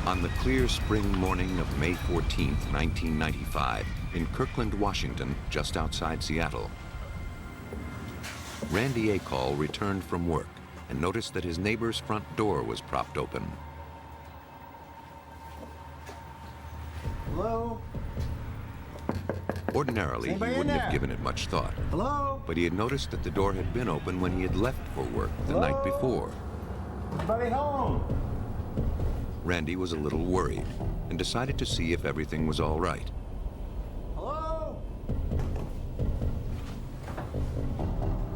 On the clear spring morning of May 14, 1995, in Kirkland, Washington, just outside Seattle, Randy Acall returned from work and noticed that his neighbor's front door was propped open. Hello? Ordinarily, he wouldn't have given it much thought. Hello? But he had noticed that the door had been open when he had left for work the night before. Anybody home? Randy was a little worried and decided to see if everything was all right. Hello?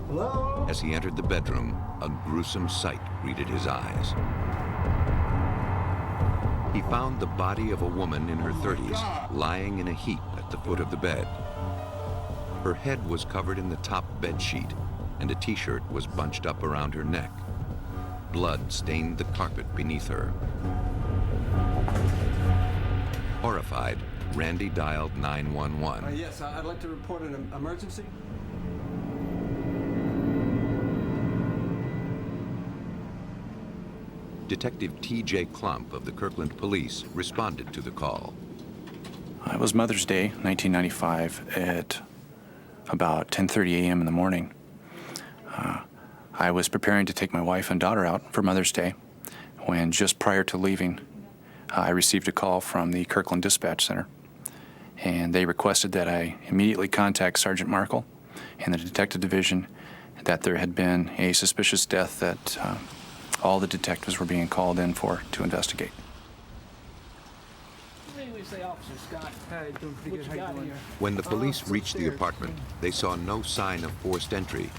Hello? As he entered the bedroom, a gruesome sight greeted his eyes. He found the body of a woman in her 30s lying in a heap at the foot of the bed. Her head was covered in the top bed sheet, and a t-shirt was bunched up around her neck. Blood stained the carpet beneath her. Horrified, Randy dialed 911. Yes, I'd like to report an emergency. Detective T.J. Klump of the Kirkland Police responded to the call. It was Mother's Day, 1995, at about 10:30 a.m. in the morning. I was preparing to take my wife and daughter out for Mother's Day when, just prior to leaving, I received a call from the Kirkland Dispatch Center, and they requested that I immediately contact Sergeant Markle and the Detective Division that there had been a suspicious death that all the detectives were being called in for to investigate. When the police reached the apartment, they saw no sign of forced entry.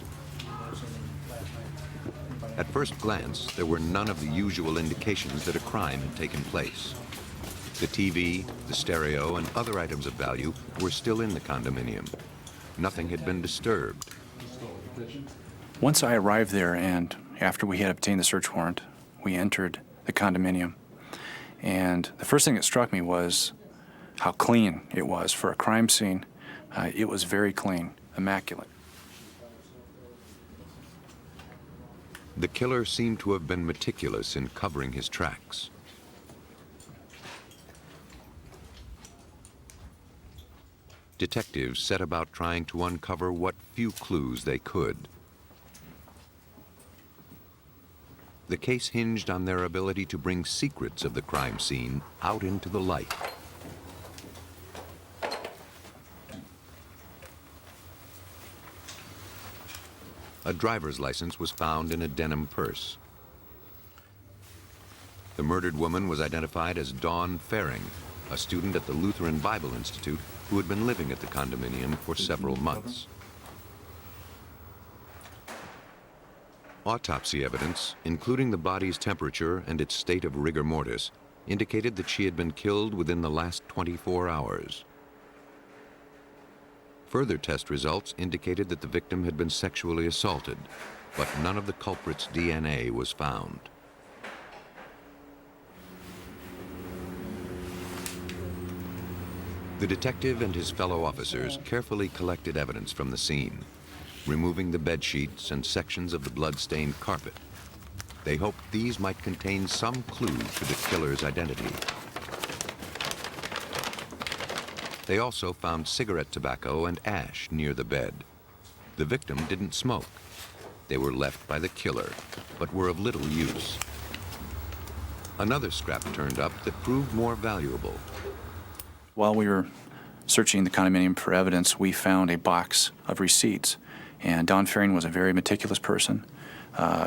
At first glance, there were none of the usual indications that a crime had taken place. The TV, the stereo, and other items of value were still in the condominium. Nothing had been disturbed. Once I arrived there, and after we had obtained the search warrant, we entered the condominium. And the first thing that struck me was how clean it was for a crime scene. It was very clean, immaculate. The killer seemed to have been meticulous in covering his tracks. Detectives set about trying to uncover what few clues they could. The case hinged on their ability to bring secrets of the crime scene out into the light. A driver's license was found in a denim purse. The murdered woman was identified as Dawn Fehring, a student at the Lutheran Bible Institute who had been living at the condominium for several months. Autopsy evidence, including the body's temperature and its state of rigor mortis, indicated that she had been killed within the last 24 hours. Further test results indicated that the victim had been sexually assaulted, but none of the culprit's DNA was found. The detective and his fellow officers carefully collected evidence from the scene, removing the bed sheets and sections of the blood-stained carpet. They hoped these might contain some clue to the killer's identity. They also found cigarette tobacco and ash near the bed. The victim didn't smoke. They were left by the killer, but were of little use. Another scrap turned up that proved more valuable. While we were searching the condominium for evidence, we found a box of receipts. And Dawn Fehring was a very meticulous person.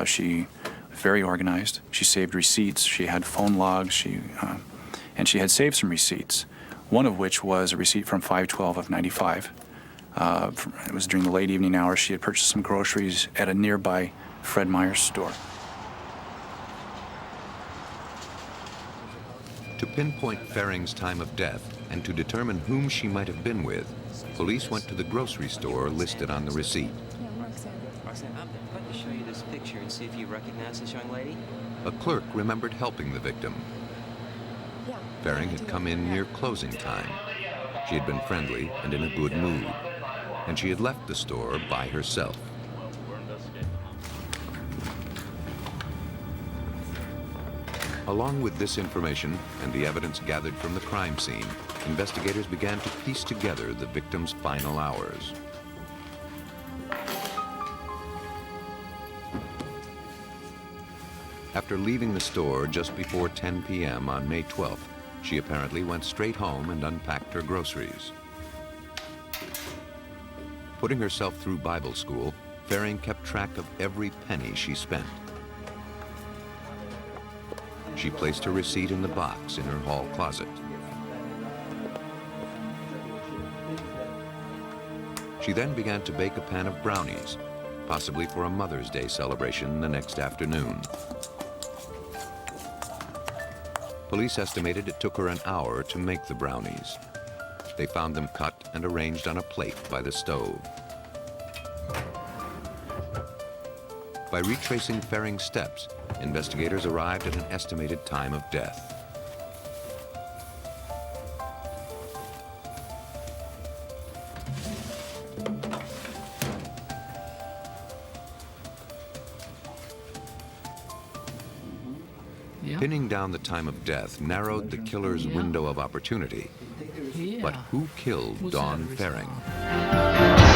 She was very organized. She saved receipts. She had phone logs. And she had saved some receipts, one of which was a receipt from 5/12 of 95. It was during the late evening hours. She had purchased some groceries at a nearby Fred Meyer's store. To pinpoint Fehring's time of death and to determine whom she might have been with, police went to the grocery store listed on the receipt. Roxanne, I'd like to show you this picture and see if you recognize this young lady. A clerk remembered helping the victim. Fehring had come in near closing time. She had been friendly and in a good mood, and she had left the store by herself. Along with this information and the evidence gathered from the crime scene, investigators began to piece together the victim's final hours. After leaving the store just before 10 p.m. on May 12th, she apparently went straight home and unpacked her groceries. Putting herself through Bible school, Fehring kept track of every penny she spent. She placed her receipt in the box in her hall closet. She then began to bake a pan of brownies, possibly for a Mother's Day celebration the next afternoon. Police estimated it took her an hour to make the brownies. They found them cut and arranged on a plate by the stove. By retracing Fehring's steps, investigators arrived at an estimated time of death. Yeah. Pinning down the time of death narrowed the killer's window of opportunity. Yeah. But who killed Who's Dawn that Fehring? result?